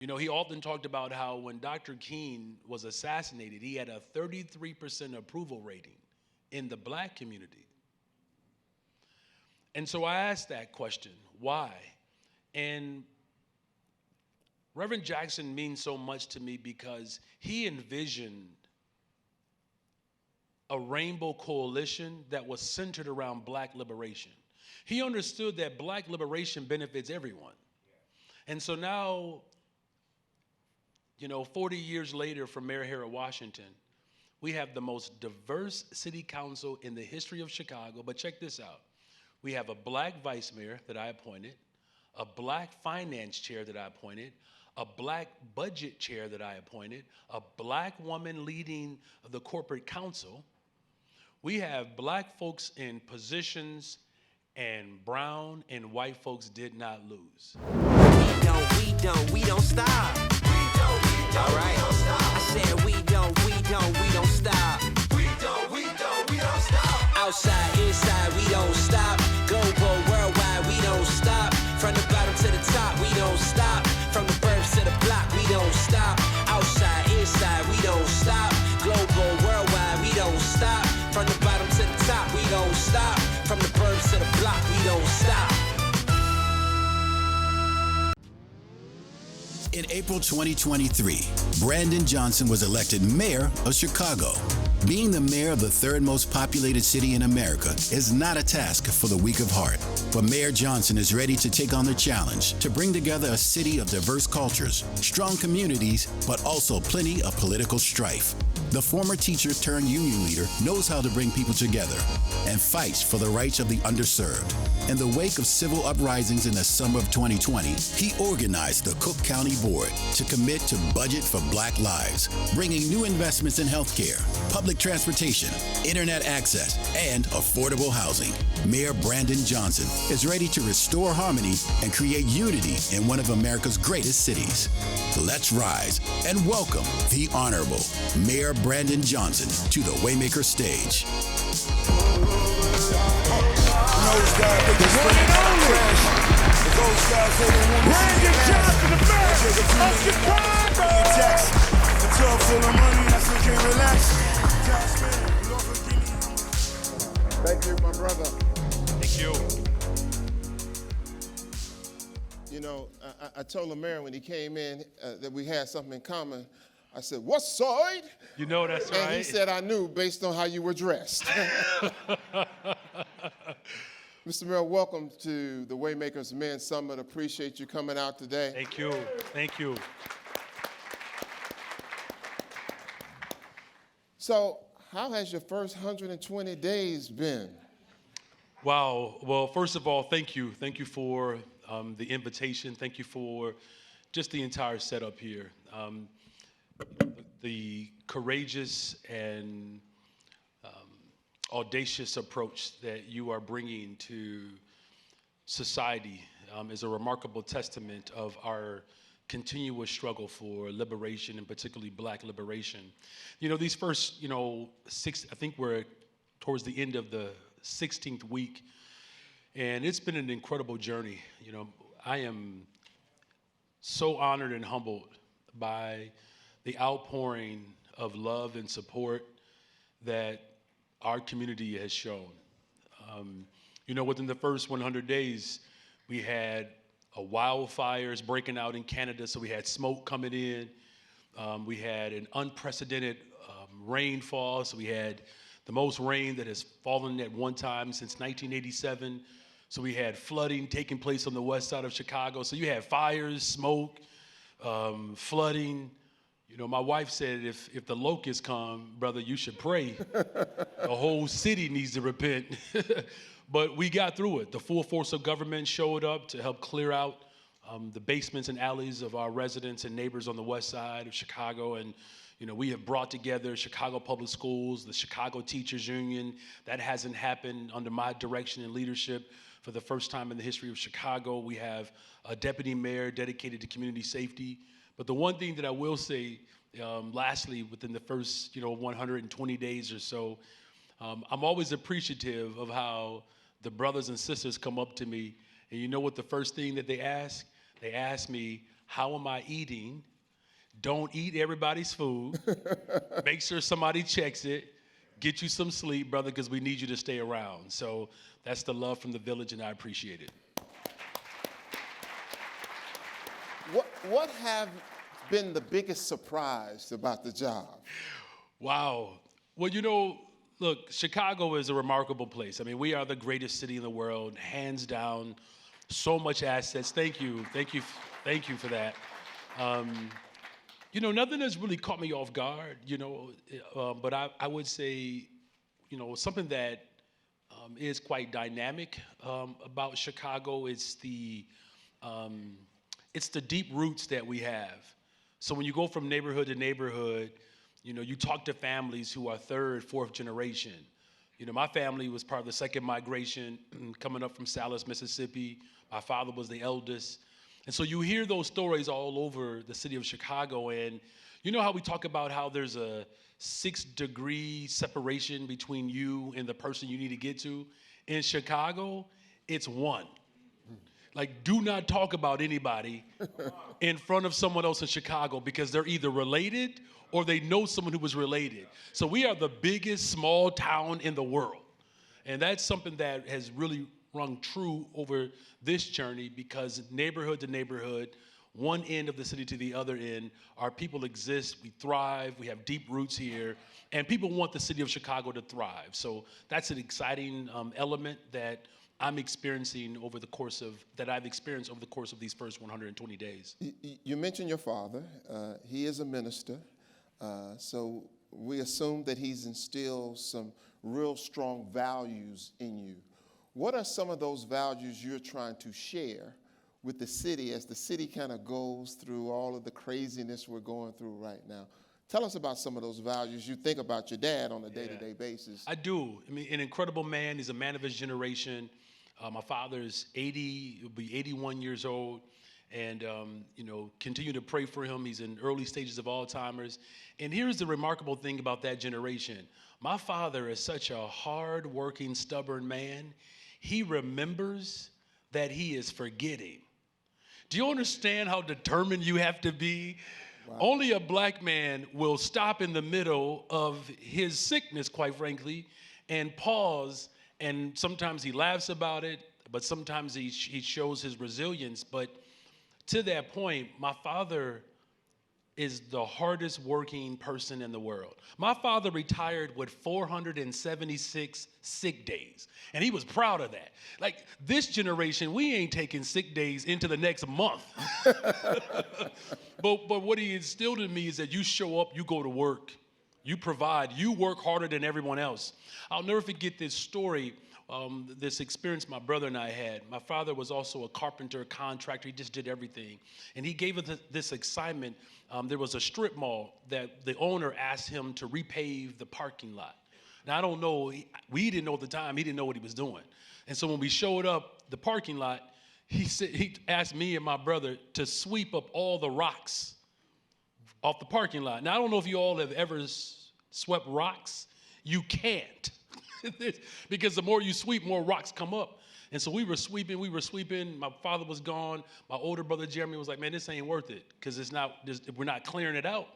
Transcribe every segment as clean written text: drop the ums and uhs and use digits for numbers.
You know, he often talked about how when Dr. King was assassinated, he had a 33% approval rating in the black community. And so I asked that question, why? And Reverend Jackson means so much to me because he envisioned a rainbow coalition that was centered around black liberation. He understood that black liberation benefits everyone. And so now, 40 years later from Mayor Harold Washington, we have the most diverse city council in the history of Chicago. But check this out. We have a black vice mayor that I appointed, a black finance chair that I appointed, a black budget chair that I appointed, a black woman leading the corporate council. We have black folks in positions, and brown and white folks did not lose. We don't stop. All right. I said we don't stop. We don't stop. Outside, inside, we don't stop. Global, worldwide, we don't stop. From the bottom to the top, we don't stop. From the burbs to the block, we don't stop. Outside, inside, we don't stop. Global, worldwide, we don't stop. From the bottom to the top, we don't stop. From the burbs to the block, we don't stop. In April 2023, Brandon Johnson was elected mayor of Chicago. Being the mayor of the third most populated city in America is not a task for the weak of heart. But Mayor Johnson is ready to take on the challenge to bring together a city of diverse cultures, strong communities, but also plenty of political strife. The former teacher turned union leader knows how to bring people together and fights for the rights of the underserved. In the wake of civil uprisings in the summer of 2020, he organized the Cook County Board to commit to budget for Black lives, bringing new investments in healthcare, public transportation, internet access, and affordable housing. Mayor Brandon Johnson is ready to restore harmony and create unity in one of America's greatest cities. Let's rise and welcome the Honorable Mayor Brandon Johnson to the Waymaker stage. Brandon Johnson, the mayor of Chicago! Thank you, my brother. Thank you. You know, I told the mayor when he came in that we had something in common. I said, "What side?" You know that's right. And he said, "I knew based on how you were dressed." Mr. Mayor, welcome to the Waymakers Men's Summit. Appreciate you coming out today. Thank you. Thank you. So, how has your first 120 days been? Wow. Well, first of all, thank you. Thank you for the invitation. Thank you for just the entire setup here. The courageous and audacious approach that you are bringing to society is a remarkable testament of our continuous struggle for liberation, and particularly Black liberation. You know, these first, I think we're towards the end of the 16th week, and it's been an incredible journey. You know, I am so honored and humbled by the outpouring of love and support that our community has shown. Within the first 100 days, we had wildfires breaking out in Canada, so we had smoke coming in. We had an unprecedented rainfall, so we had the most rain that has fallen at one time since 1987. So we had flooding taking place on the west side of Chicago. So you had fires, smoke, flooding. You know, my wife said, if the locusts come, brother, you should pray. The whole city needs to repent. But we got through it. The full force of government showed up to help clear out the basements and alleys of our residents and neighbors on the west side of Chicago. And, we have brought together Chicago Public Schools, the Chicago Teachers Union. That hasn't happened under my direction and leadership for the first time in the history of Chicago. We have a deputy mayor dedicated to community safety. But the one thing that I will say, lastly, within the first, 120 days or so, I'm always appreciative of how the brothers and sisters come up to me, and you know what the first thing that they ask? They ask me, how am I eating? Don't eat everybody's food. Make sure somebody checks it. Get you some sleep, brother, because we need you to stay around. So that's the love from the village, and I appreciate it. What have been the biggest surprise about the job? Wow. Well, look, Chicago is a remarkable place. I mean, we are the greatest city in the world, hands down. So much assets. Thank you for that. Nothing has really caught me off guard, but I would say, something that is quite dynamic about Chicago is it's the deep roots that we have. So when you go from neighborhood to neighborhood, you talk to families who are third, fourth generation. My family was part of the second migration coming up from Salis, Mississippi. My father was the eldest. And so you hear those stories all over the city of Chicago. And you know how we talk about how there's a 6-degree separation between you and the person you need to get to? In Chicago, it's 1. Like, do not talk about anybody in front of someone else in Chicago because they're either related or they know someone who was related. So we are the biggest small town in the world. And that's something that has really rung true over this journey because neighborhood to neighborhood, one end of the city to the other end, our people exist, we thrive, we have deep roots here, and people want the city of Chicago to thrive. So that's an exciting element that I've experienced over the course of these first 120 days. You mentioned your father. He is a minister. So we assume that he's instilled some real strong values in you. What are some of those values you're trying to share with the city as the city kind of goes through all of the craziness we're going through right now? Tell us about some of those values you think about your dad on a day-to-day basis. I do. I mean, an incredible man. He's a man of his generation. My father's 80, he'll be 81 years old, and, continue to pray for him. He's in early stages of Alzheimer's. And here's the remarkable thing about that generation. My father is such a hard-working, stubborn man. He remembers that he is forgetting. Do you understand how determined you have to be? Wow. Only a black man will stop in the middle of his sickness, quite frankly, and pause. And sometimes he laughs about it, but sometimes he shows his resilience. But to that point, my father is the hardest working person in the world. My father retired with 476 sick days, and he was proud of that. Like, this generation, we ain't taking sick days into the next month. But what he instilled in me is that you show up, you go to work. You provide. You work harder than everyone else. I'll never forget this story, this experience my brother and I had. My father was also a carpenter, contractor. He just did everything. And he gave us this assignment. There was a strip mall that the owner asked him to repave the parking lot. Now, I don't know. We didn't know at the time. He didn't know what he was doing. And so when we showed up the parking lot, he asked me and my brother to sweep up all the rocks off the parking lot. Now, I don't know if you all have ever swept rocks. You can't. Because the more you sweep, more rocks come up. And so we were sweeping. My father was gone. My older brother, Jeremy, was like, man, this ain't worth it because we're not clearing it out.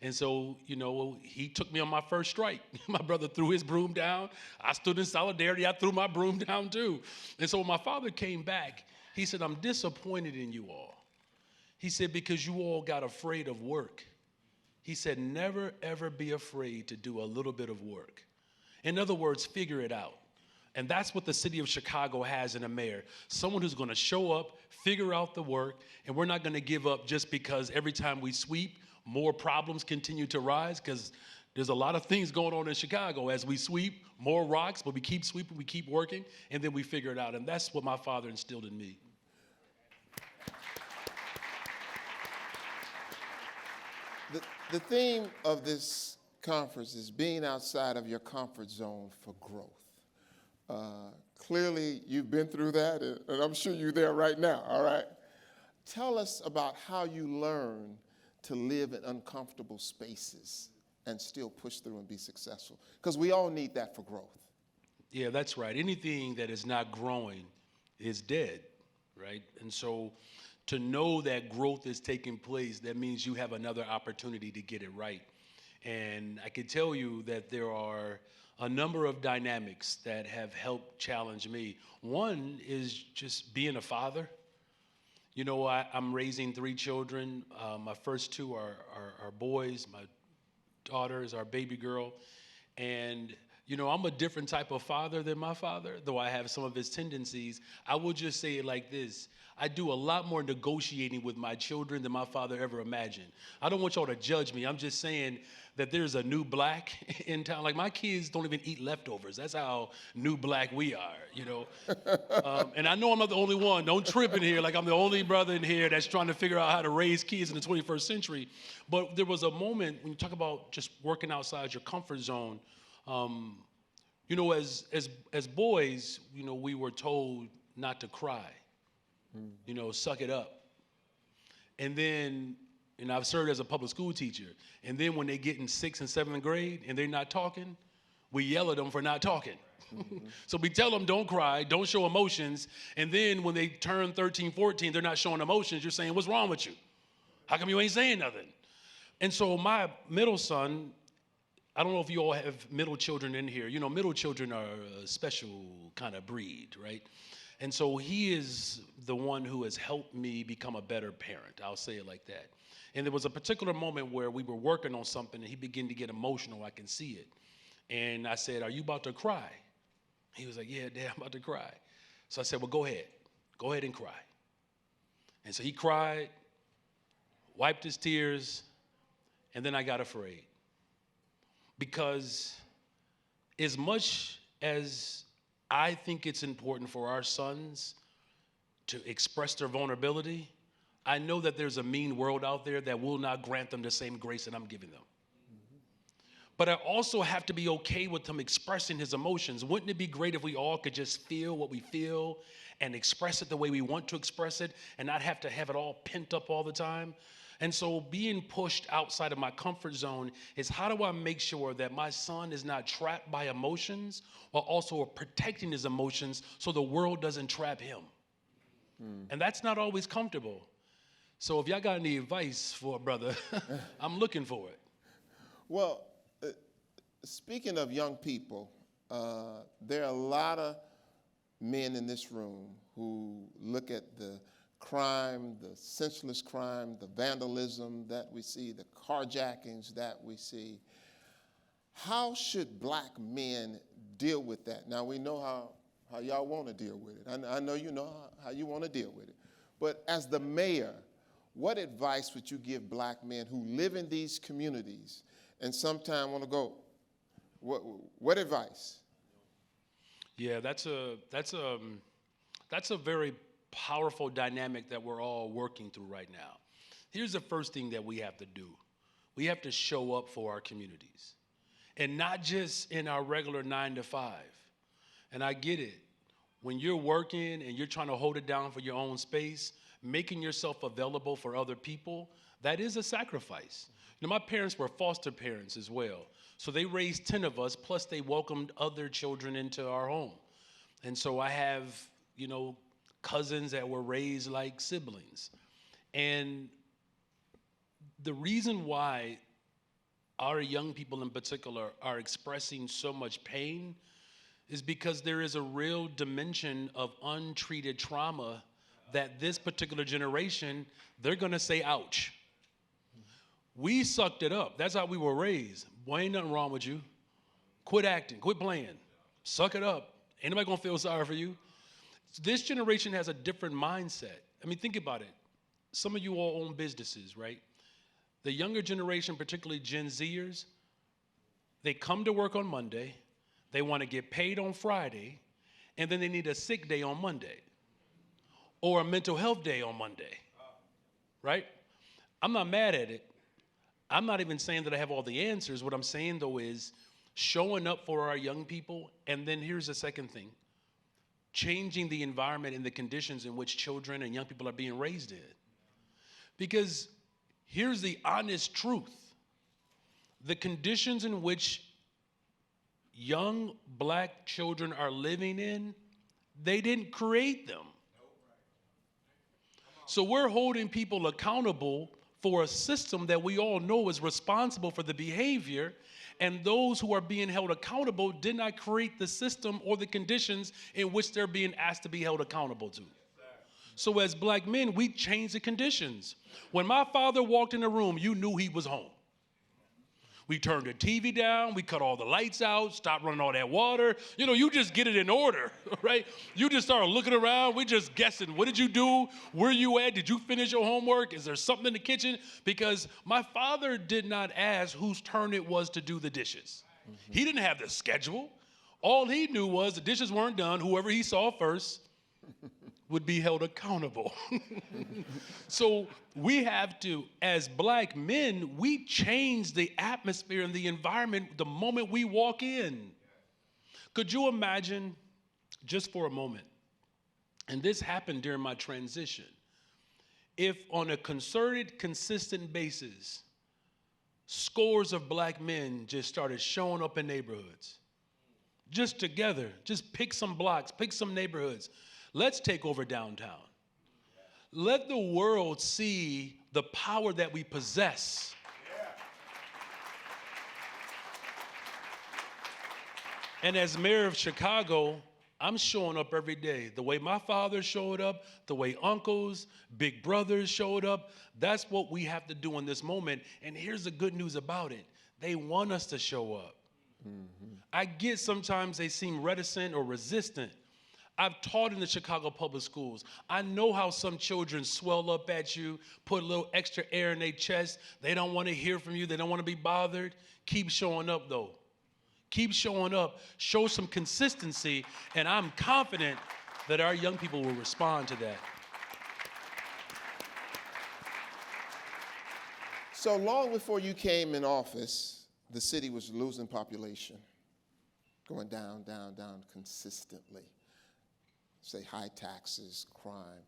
And so, he took me on my first strike. My brother threw his broom down. I stood in solidarity. I threw my broom down too. And so when my father came back, he said, I'm disappointed in you all. He said, because you all got afraid of work. He said, never, ever be afraid to do a little bit of work. In other words, figure it out. And that's what the city of Chicago has in a mayor. Someone who's going to show up, figure out the work, and we're not going to give up just because every time we sweep, more problems continue to rise, because there's a lot of things going on in Chicago. As we sweep, more rocks, but we keep sweeping, we keep working, and then we figure it out. And that's what my father instilled in me. The theme of this conference is being outside of your comfort zone for growth. Clearly, you've been through that, and I'm sure you're there right now, all right? Tell us about how you learn to live in uncomfortable spaces and still push through and be successful, because we all need that for growth. Yeah, that's right. Anything that is not growing is dead, right? And so to know that growth is taking place, that means you have another opportunity to get it right. And I can tell you that there are a number of dynamics that have helped challenge me. One is just being a father. You know, I'm raising 3 children. My first 2 are boys. My daughter is our baby girl. And, you know, I'm a different type of father than my father, though I have some of his tendencies. I will just say it like this. I do a lot more negotiating with my children than my father ever imagined. I don't want y'all to judge me. I'm just saying that there's a new black in town. Like, my kids don't even eat leftovers. That's how new black we are, you know. And I know I'm not the only one. Don't trip in here like I'm the only brother in here that's trying to figure out how to raise kids in the 21st century. But there was a moment when you talk about just working outside your comfort zone. You know, as boys, you know, we were told not to cry. You know, suck it up. And then, and I've served as a public school teacher, and then when they get in 6th and 7th grade and they're not talking, we yell at them for not talking. So we tell them don't cry, don't show emotions, and then when they turn 13, 14, they're not showing emotions, you're saying, what's wrong with you? How come you ain't saying nothing? And so my middle son, I don't know if you all have middle children in here. You know, middle children are a special kind of breed, right? And so he is the one who has helped me become a better parent. I'll say it like that. And there was a particular moment where we were working on something and he began to get emotional. I can see it. And I said, are you about to cry? He was like, yeah, Dad, I'm about to cry. So I said, well, go ahead. Go ahead and cry. And so he cried, wiped his tears, and then I got afraid. Because as much as I think it's important for our sons to express their vulnerability, I know that there's a mean world out there that will not grant them the same grace that I'm giving them. But I also have to be okay with him expressing his emotions. Wouldn't it be great if we all could just feel what we feel and express it the way we want to express it and not have to have it all pent up all the time? And so being pushed outside of my comfort zone is, how do I make sure that my son is not trapped by emotions while also protecting his emotions so the world doesn't trap him? And that's not always comfortable. So if y'all got any advice for a brother, I'm looking for it. Well, speaking of young people, there are a lot of men in this room who look at the crime, the senseless crime, the vandalism that we see, the carjackings that we see. How should black men deal with that? Now, we know how y'all want to deal with it. I know you know how you want to deal with it. But as the mayor, what advice would you give black men who live in these communities and sometimes want to go? What advice? Yeah, that's a very powerful dynamic that we're all working through right now. Here's the first thing that we have to do. We have to show up for our communities, and not just in our regular 9 to 5. And I get it. When you're working and you're trying to hold it down for your own space, making yourself available for other people, that is a sacrifice. You know, my parents were foster parents as well. So they raised 10 of us, plus they welcomed other children into our home. And so I have, you know, cousins that were raised like siblings. And the reason why our young people in particular are expressing so much pain is because there is a real dimension of untreated trauma that this particular generation, they're gonna say, ouch. We sucked it up. That's how we were raised. Boy, ain't nothing wrong with you. Quit acting, quit playing. Suck it up. Ain't nobody gonna feel sorry for you. This generation has a different mindset. I mean, think about it. Some of you all own businesses, right? The younger generation, particularly Gen Zers, they come to work on Monday, they want to get paid on Friday, and then they need a sick day on Monday or a mental health day on Monday, right? I'm not mad at it. I'm not even saying that I have all the answers. What I'm saying, though, is showing up for our young people, and then here's the second thing. Changing the environment and the conditions in which children and young people are being raised in. Because here's the honest truth. The conditions in which young black children are living in, they didn't create them. So we're holding people accountable for a system that we all know is responsible for the behavior, and those who are being held accountable did not create the system or the conditions in which they're being asked to be held accountable to. So as black men, we change the conditions. When my father walked in the room, you knew he was home. We turned the TV down, we cut all the lights out, stopped running all that water. You know, you just get it in order, right? You just start looking around, we just guessing, what did you do? Where you at? Did you finish your homework? Is there something in the kitchen? Because my father did not ask whose turn it was to do the dishes. He didn't have the schedule. All he knew was the dishes weren't done. Whoever he saw first would be held accountable. So we have to, as black men, we change the atmosphere and the environment the moment we walk in. Could you imagine, just for a moment, and this happened during my transition, if on a concerted, consistent basis, scores of black men just started showing up in neighborhoods, just together, just pick some blocks, pick some neighborhoods. Let's take over downtown. Let the world see the power that we possess. And as mayor of Chicago, I'm showing up every day. The way my father showed up, the way uncles, big brothers showed up, that's what we have to do in this moment. And here's the good news about it. They want us to show up. I get sometimes they seem reticent or resistant. I've taught in the Chicago public schools. I know how some children swell up at you, put a little extra air in their chest. They don't want to hear from you. They don't want to be bothered. Keep showing up, though. Keep showing up. Show some consistency, and I'm confident that our young people will respond to that. So long before you came in office, the city was losing population, going down, down, down consistently. Say high taxes, crime.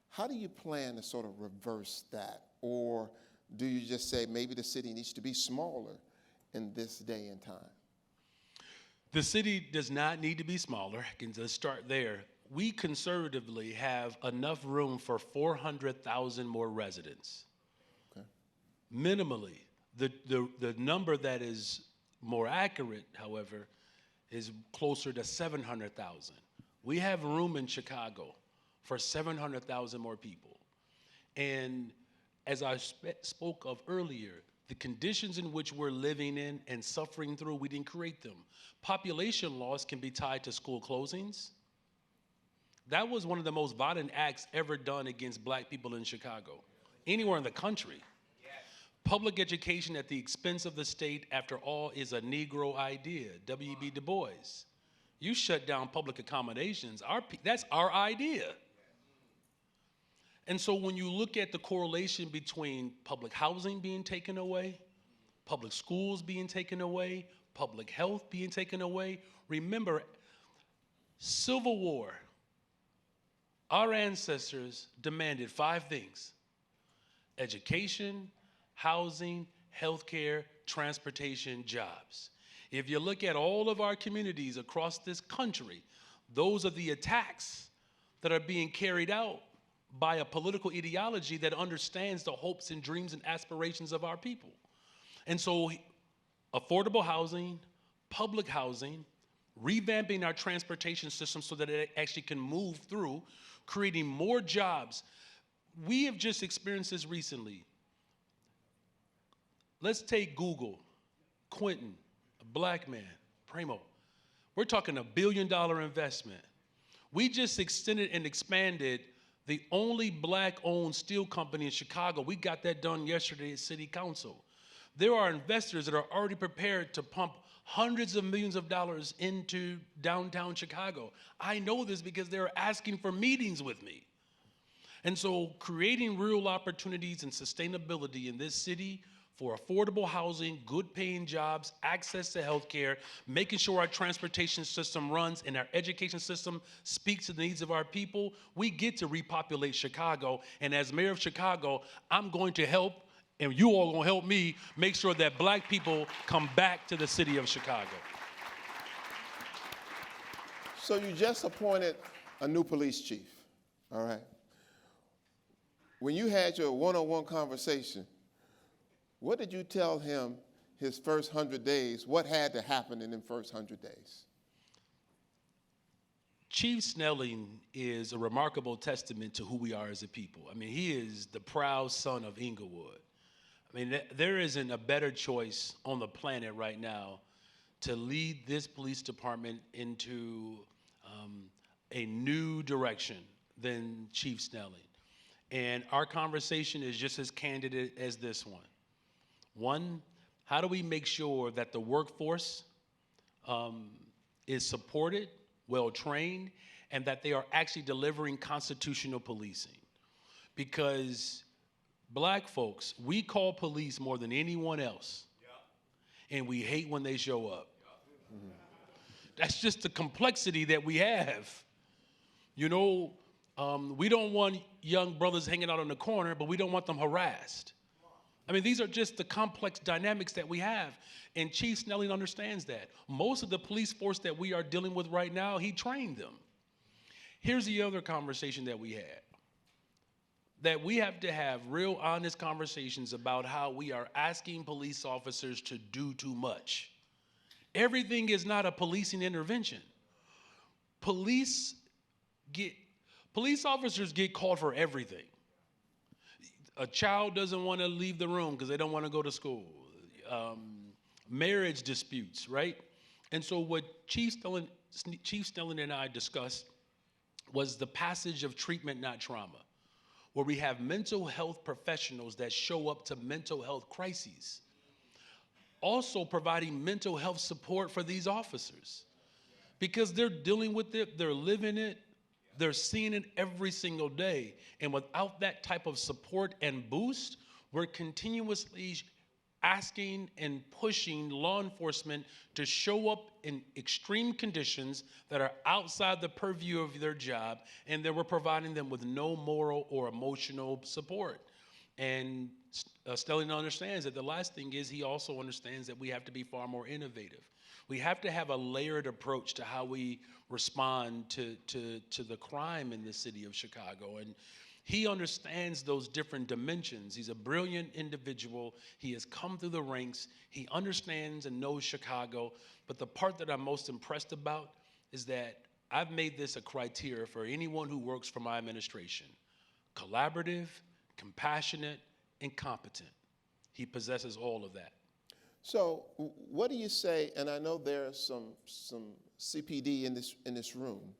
How do you plan to sort of reverse that? Or do you just say maybe the city needs to be smaller in this day and time? The city does not need to be smaller. I can just start there. We conservatively have enough room for 400,000 more residents. Okay. Minimally. The number that is more accurate, however, is closer to 700,000. We have room in Chicago for 700,000 more people. And as I spoke of earlier, the conditions in which we're living in and suffering through, we didn't create them. Population loss can be tied to school closings. That was one of the most violent acts ever done against black people in Chicago, anywhere in the country. Public education at the expense of the state, after all, is a Negro idea, W.E.B. Du Bois. You shut down public accommodations, that's our idea. And so when you look at the correlation between public housing being taken away, public schools being taken away, public health being taken away, remember, Civil War, our ancestors demanded 5 things: education, housing, healthcare, transportation, jobs. If you look at all of our communities across this country, those are the attacks that are being carried out by a political ideology that understands the hopes and dreams and aspirations of our people. And so affordable housing, public housing, revamping our transportation system so that it actually can move through, creating more jobs. We have just experienced this recently. Let's take Google, Quentin, a black man, Primo. We're talking $1 billion investment. We just extended and expanded the only black-owned steel company in Chicago. We got that done yesterday at City Council. There are investors that are already prepared to pump hundreds of millions of dollars into downtown Chicago. I know this because they're asking for meetings with me. And so creating real opportunities and sustainability in this city for affordable housing, good paying jobs, access to healthcare, making sure our transportation system runs and our education system speaks to the needs of our people, we get to repopulate Chicago. And as mayor of Chicago, I'm going to help, and you all gonna help me make sure that black people come back to the city of Chicago. So you just appointed a new police chief, all right? when you had your one-on-one conversation, what did you tell him his first 100 days? What had to happen in them first 100 days? Chief Snelling is a remarkable testament to who we are as a people. I mean, he is the proud son of Inglewood. I mean, there isn't a better choice on the planet right now to lead this police department into a new direction than Chief Snelling. And our conversation is just as candid as this one. One, how do we make sure that the workforce is supported, well-trained, and that they are actually delivering constitutional policing? Because black folks, we call police more than anyone else, and we hate when they show up. That's just the complexity that we have. You know, we don't want young brothers hanging out on the corner, but we don't want them harassed. I mean, these are just the complex dynamics that we have, and Chief Snelling understands that. Most of the police force that we are dealing with right now, he trained them. Here's the other conversation that we had, that we have to have real honest conversations about how we are asking police officers to do too much. Everything is not a policing intervention. Police officers get called for everything. A child doesn't want to leave the room because they don't want to go to school. Marriage disputes, right? And so what Chief Snelling and I discussed was the passage of treatment, not trauma, where we have mental health professionals that show up to mental health crises, also providing mental health support for these officers, because they're dealing with it, they're living it, they're seeing it every single day. And without that type of support and boost, we're continuously asking and pushing law enforcement to show up in extreme conditions that are outside the purview of their job, and that we're providing them with no moral or emotional support. And Stelling understands that the last thing is he also understands that we have to be far more innovative. We have to have a layered approach to how we respond to the crime in the city of Chicago. And he understands those different dimensions. He's a brilliant individual. He has come through the ranks. He understands and knows Chicago. But the part that I'm most impressed about is that I've made this a criteria for anyone who works for my administration: collaborative, compassionate, and competent. He possesses all of that. So what do you say, and I know there's some CPD in this room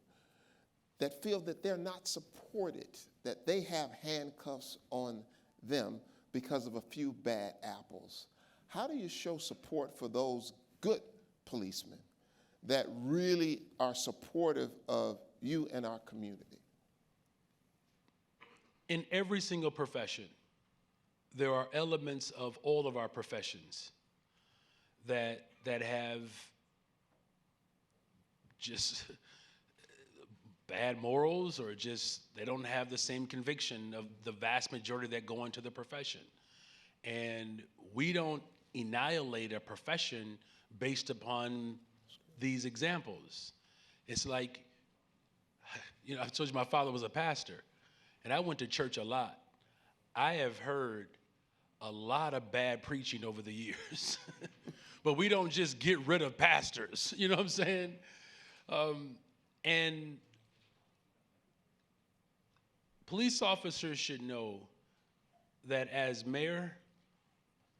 that feel that they're not supported, that they have handcuffs on them because of a few bad apples. How do you show support for those good policemen that really are supportive of you and our community? In every single profession, there are elements of all of our professions that have just bad morals, or just they don't have the same conviction of the vast majority that go into the profession. And we don't annihilate a profession based upon these examples. It's like, you know, I told you my father was a pastor, and I went to church a lot. I have heard a lot of bad preaching over the years. But we don't just get rid of pastors, you know what I'm saying? And police officers should know that as mayor,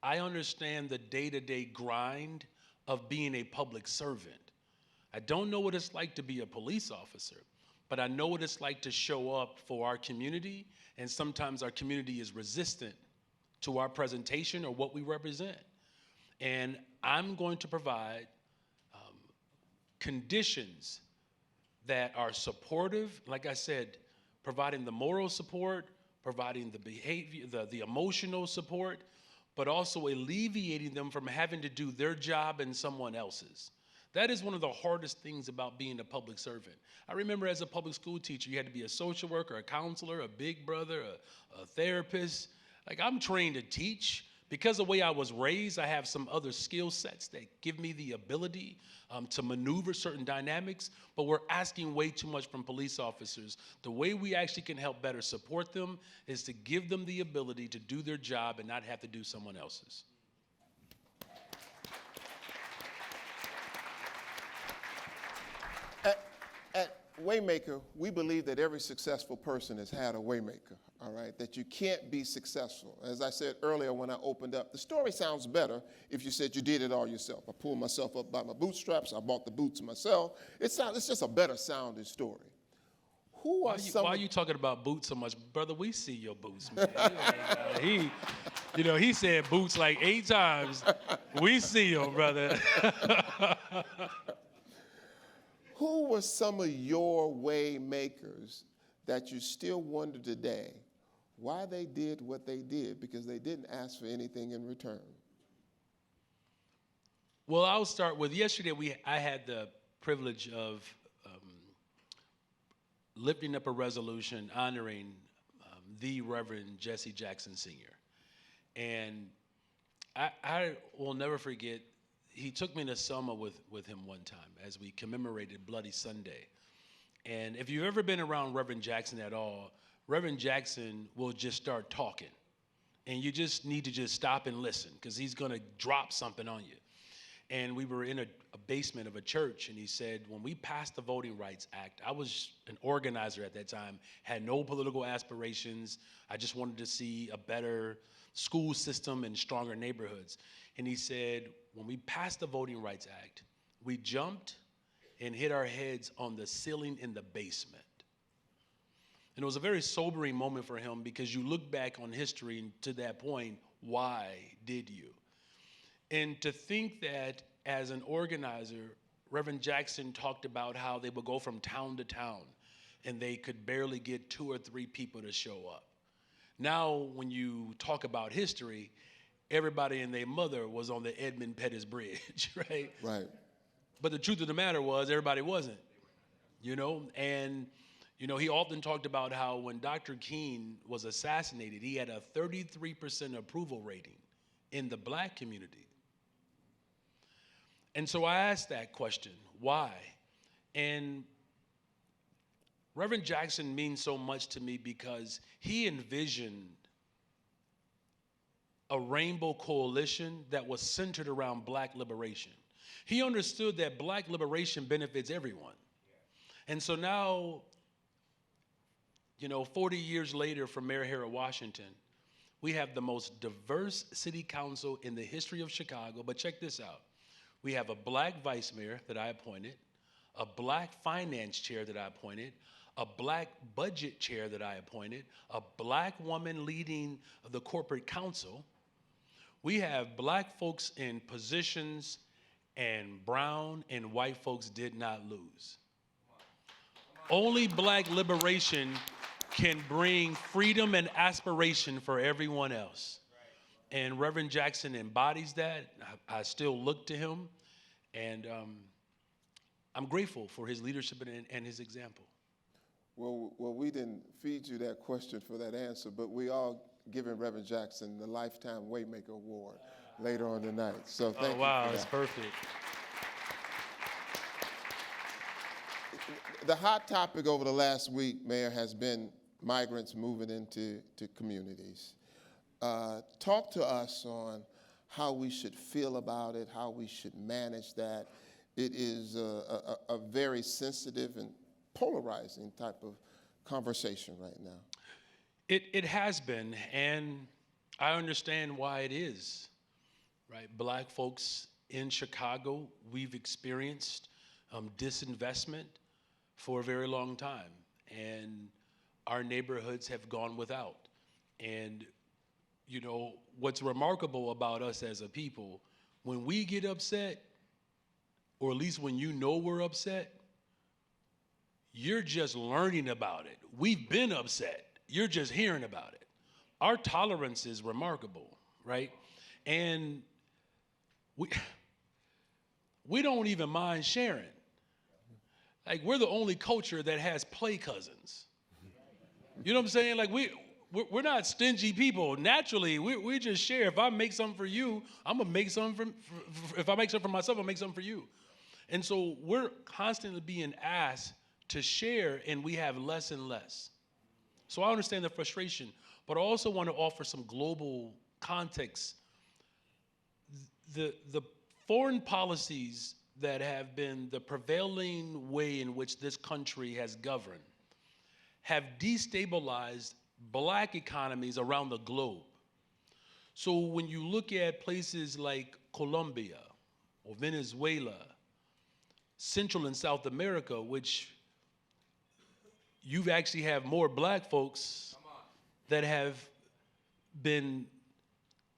I understand the day-to-day grind of being a public servant. I don't know what it's like to be a police officer, but I know what it's like to show up for our community, and sometimes our community is resistant to our presentation or what we represent. And I'm going to provide conditions that are supportive, like I said, providing the moral support, providing the behavior, the emotional support, but also alleviating them from having to do their job and someone else's. That is one of the hardest things about being a public servant. I remember as a public school teacher, you had to be a social worker, a counselor, a big brother, a therapist. Like, I'm trained to teach, Because of the way I was raised, I have some other skill sets that give me the ability to maneuver certain dynamics, but we're asking way too much from police officers. The way we actually can help better support them is to give them the ability to do their job and not have to do someone else's. At Waymaker, we believe that every successful person has had a Waymaker, all right? That you can't be successful. As I said earlier when I opened up, the story sounds better if you said you did it all yourself. I pulled myself up by my bootstraps. I bought the boots myself. It's just a better sounding story. Why are you talking about boots so much? Brother, we see your boots, man. He said boots like 8 times. We see them, brother. Who were some of your way makers that you still wonder today why they did what they did, because they didn't ask for anything in return? Well, I'll start with yesterday. I had the privilege of lifting up a resolution honoring the Reverend Jesse Jackson Sr. And I will never forget, he took me to Selma with him one time as we commemorated Bloody Sunday. And if you've ever been around Reverend Jackson at all, Reverend Jackson will just start talking. And you just need to just stop and listen, because he's going to drop something on you. And we were in a basement of a church, and he said, when we passed the Voting Rights Act, I was an organizer at that time, had no political aspirations. I just wanted to see a better school system and stronger neighborhoods. And he said, when we passed the Voting Rights Act, we jumped and hit our heads on the ceiling in the basement. And it was a very sobering moment for him, because you look back on history and to that point, why did you? And to think that as an organizer, Reverend Jackson talked about how they would go from town to town and they could barely get 2 or 3 people to show up. Now, when you talk about history, everybody and their mother was on the Edmund Pettus Bridge, right? Right. But the truth of the matter was, everybody wasn't, And, he often talked about how when Dr. King was assassinated, he had a 33% approval rating in the black community. And so I asked that question, why? And Reverend Jackson means so much to me because he envisioned a rainbow coalition that was centered around black liberation. He understood that black liberation benefits everyone. And so now, 40 years later from Mayor Harold Washington, we have the most diverse city council in the history of Chicago. But check this out. We have a black vice mayor that I appointed, a black finance chair that I appointed, a black budget chair that I appointed, a black woman leading the corporate council. We have black folks in positions, and brown and white folks did not lose. Only black liberation can bring freedom and aspiration for everyone else. And Reverend Jackson embodies that. I still look to him, and I'm grateful for his leadership and his example. Well, we didn't feed you that question for that answer, but we are giving Reverend Jackson the Lifetime Waymaker Award later on tonight. So thank you. Oh, wow, for it's that. perfect. The hot topic over the last week, Mayor, has been migrants moving into communities. Talk to us on how we should feel about it, how we should manage that. It is a very sensitive and polarizing type of conversation right now. It has been, and I understand why it is, right? Black folks in Chicago, we've experienced disinvestment for a very long time, and our neighborhoods have gone without. And what's remarkable about us as a people, when we get upset, or at least when we're upset, you're just learning about it. We've been upset. You're just hearing about it. Our tolerance is remarkable, right? And we don't even mind sharing. Like, we're the only culture that has play cousins. You know what I'm saying? Like, we're not stingy people. Naturally, we just share. If I make something for you, I'm going to make something if I make something for myself, I'll make something for you. And so we're constantly being asked to share, and we have less and less. So I understand the frustration, but I also want to offer some global context. The foreign policies that have been the prevailing way in which this country has governed have destabilized black economies around the globe. So when you look at places like Colombia or Venezuela, Central and South America, which you've actually have more black folks that have been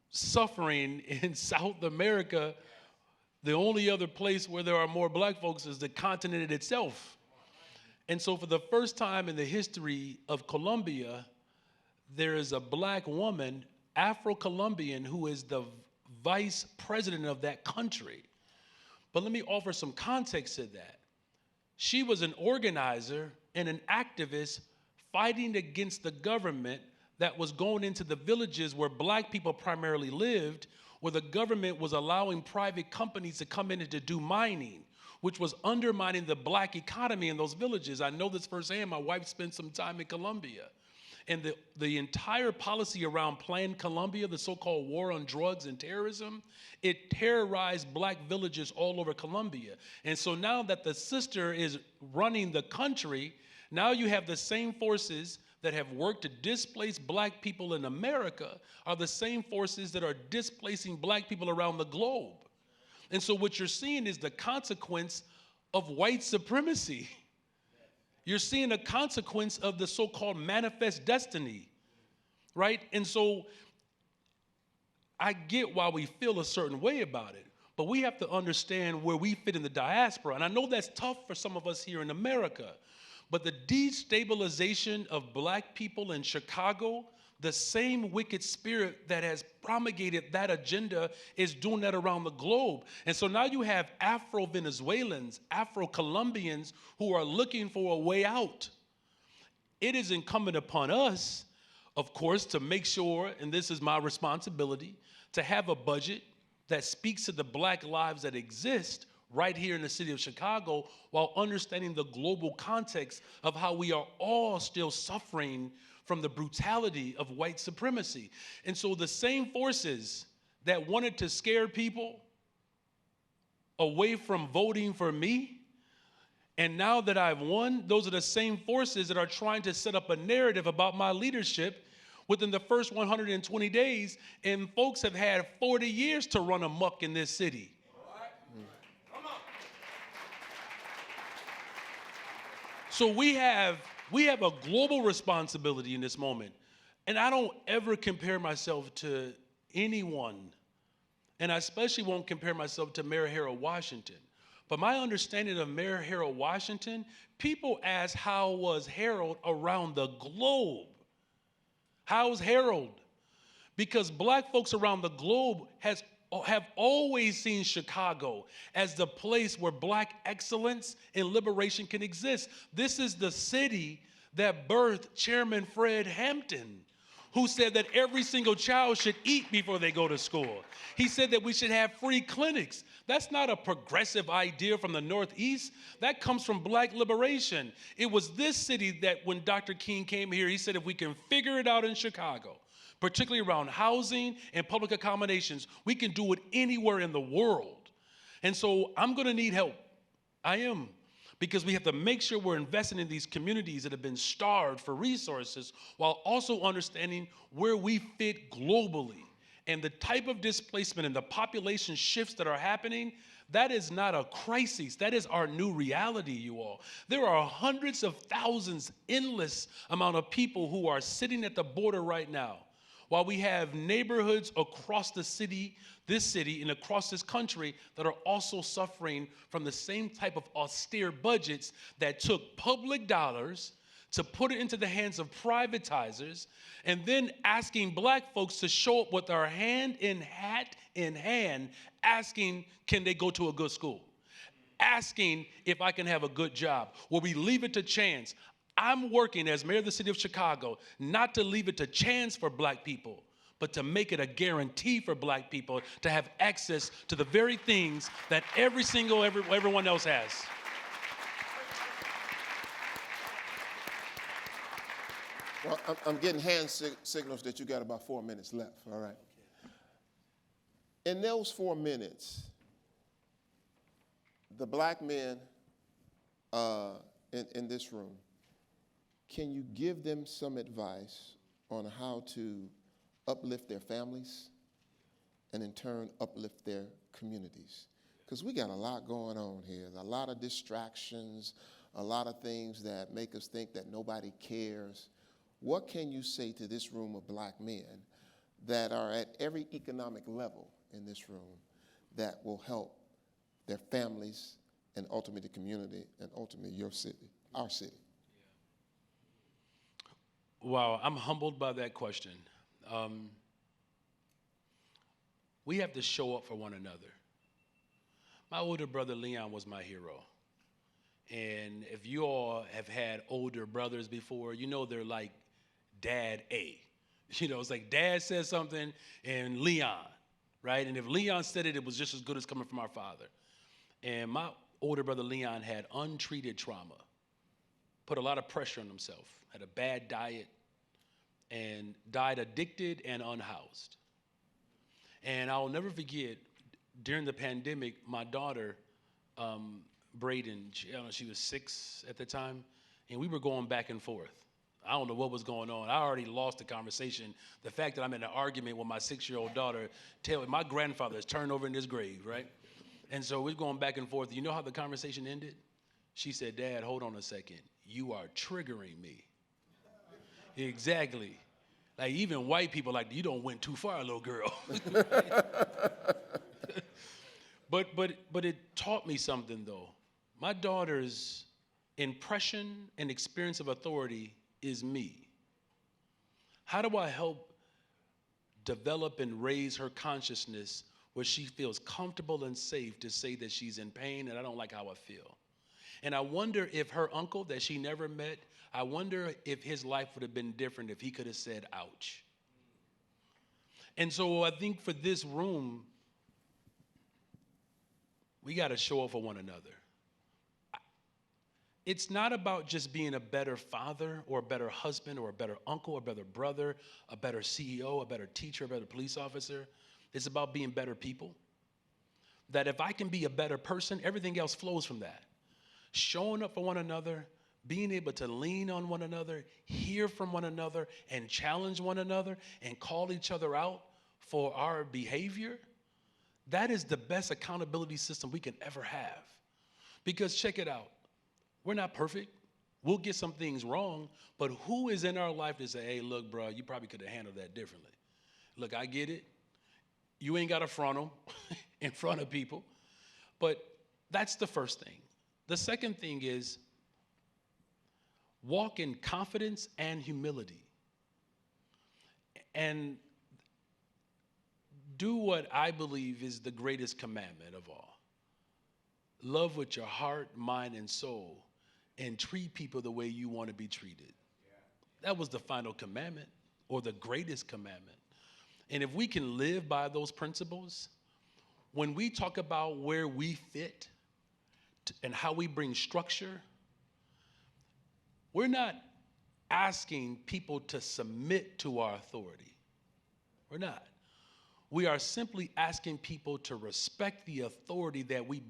suffering in South America. The only other place where there are more black folks is the continent itself. And so for the first time in the history of Colombia, there is a black woman, Afro-Colombian, who is the vice president of that country. But let me offer some context to that. She was an organizer and an activist fighting against the government that was going into the villages where black people primarily lived, where the government was allowing private companies to come in and to do mining, which was undermining the black economy in those villages. I know this firsthand. My wife spent some time in Colombia. And the entire policy around Plan Colombia, the so-called war on drugs and terrorism, it terrorized black villages all over Colombia. And so now that the sister is running the country, now you have the same forces that have worked to displace black people in America are the same forces that are displacing black people around the globe. And so what you're seeing is the consequence of white supremacy. You're seeing a consequence of the so-called manifest destiny, right? And so I get why we feel a certain way about it, but we have to understand where we fit in the diaspora. And I know that's tough for some of us here in America, but the destabilization of black people in Chicago, the same wicked spirit that has promulgated that agenda is doing that around the globe. And so now you have Afro-Venezuelans, Afro-Colombians who are looking for a way out. It is incumbent upon us, of course, to make sure, and this is my responsibility, to have a budget that speaks to the black lives that exist right here in the city of Chicago while understanding the global context of how we are all still suffering from the brutality of white supremacy. And so the same forces that wanted to scare people away from voting for me, and now that I've won, those are the same forces that are trying to set up a narrative about my leadership within the first 120 days, and folks have had 40 years to run amok in this city. So we have a global responsibility in this moment. And I don't ever compare myself to anyone. And I especially won't compare myself to Mayor Harold Washington. But my understanding of Mayor Harold Washington, people ask how was Harold around the globe? How's Harold? Because black folks around the globe have always seen Chicago as the place where black excellence and liberation can exist. This is the city that birthed Chairman Fred Hampton, who said that every single child should eat before they go to school. He said that we should have free clinics. That's not a progressive idea from the Northeast. That comes from black liberation. It was this city that when Dr. King came here, he said if we can figure it out in Chicago, particularly around housing and public accommodations, we can do it anywhere in the world. And so I'm gonna need help. I am. Because we have to make sure we're investing in these communities that have been starved for resources while also understanding where we fit globally. And the type of displacement and the population shifts that are happening, that is not a crisis. That is our new reality, you all. There are hundreds of thousands, endless amount of people who are sitting at the border right now, while we have neighborhoods across the city, this city, and across this country that are also suffering from the same type of austere budgets that took public dollars to put it into the hands of privatizers, and then asking black folks to show up with our hand in hat in hand, asking, can they go to a good school? Asking if I can have a good job. Will we leave it to chance? I'm working as mayor of the city of Chicago not to leave it to chance for black people, but to make it a guarantee for black people to have access to the very things that everyone else has. Well, I'm getting hand signals that you got about 4 minutes left, all right? In those 4 minutes, the black men in this room, can you give them some advice on how to uplift their families and in turn uplift their communities? Because we got a lot going on here, a lot of distractions, a lot of things that make us think that nobody cares. What can you say to this room of black men that are at every economic level in this room that will help their families and ultimately the community and ultimately your city, our city? Wow, I'm humbled by that question. We have to show up for one another. My older brother Leon was my hero. And if you all have had older brothers before, you know they're like Dad A. You know, it's like Dad says something and Leon, right? And if Leon said it, it was just as good as coming from our father. And my older brother Leon had untreated trauma, put a lot of pressure on himself, had a bad diet, and died addicted and unhoused. And I'll never forget, during the pandemic, my daughter, Brayden, she was 6 at the time, and we were going back and forth. I don't know what was going on. I already lost the conversation. The fact that I'm in an argument with my 6-year-old daughter, my grandfather is turned over in his grave, right? And so we're going back and forth. You know how the conversation ended? She said, Dad, hold on a second. You are triggering me. Exactly. Like even white people like, you don't went too far, little girl. But it taught me something though. My daughter's impression and experience of authority is me. How do I help develop and raise her consciousness where she feels comfortable and safe to say that she's in pain and I don't like how I feel? And I wonder if her uncle that she never met, I wonder if his life would have been different if he could have said, ouch. And so I think for this room, we got to show up for one another. It's not about just being a better father or a better husband or a better uncle or a better brother, a better CEO, a better teacher, a better police officer. It's about being better people. That if I can be a better person, everything else flows from that. Showing up for one another, being able to lean on one another, hear from one another, and challenge one another, and call each other out for our behavior, that is the best accountability system we can ever have. Because check it out. We're not perfect. We'll get some things wrong, but who is in our life to say, hey, look, bro, you probably could have handled that differently. Look, I get it. You ain't got to front them in front of people. But that's the first thing. The second thing is walk in confidence and humility. And do what I believe is the greatest commandment of all. Love with your heart, mind, and soul, and treat people the way you want to be treated. That was the final commandment, or the greatest commandment. And if we can live by those principles, when we talk about where we fit and how we bring structure, we're not asking people to submit to our authority. We're not. We are simply asking people to respect the authority that we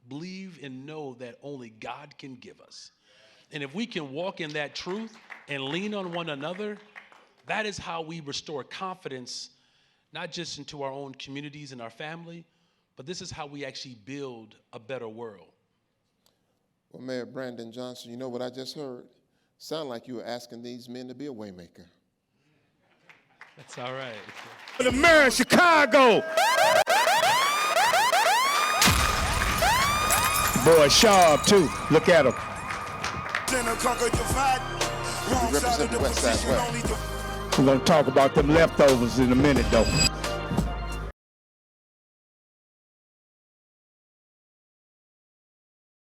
believe and know that only God can give us. And if we can walk in that truth and lean on one another, that is how we restore confidence, not just into our own communities and our family, but this is how we actually build a better world. Well, Mayor Brandon Johnson, you know what I just heard? Sound like you were asking these men to be a waymaker. That's all right. The mayor of Chicago. Boy, sharp too. Look at him. You represent the West Side well. We're gonna talk about them leftovers in a minute, though.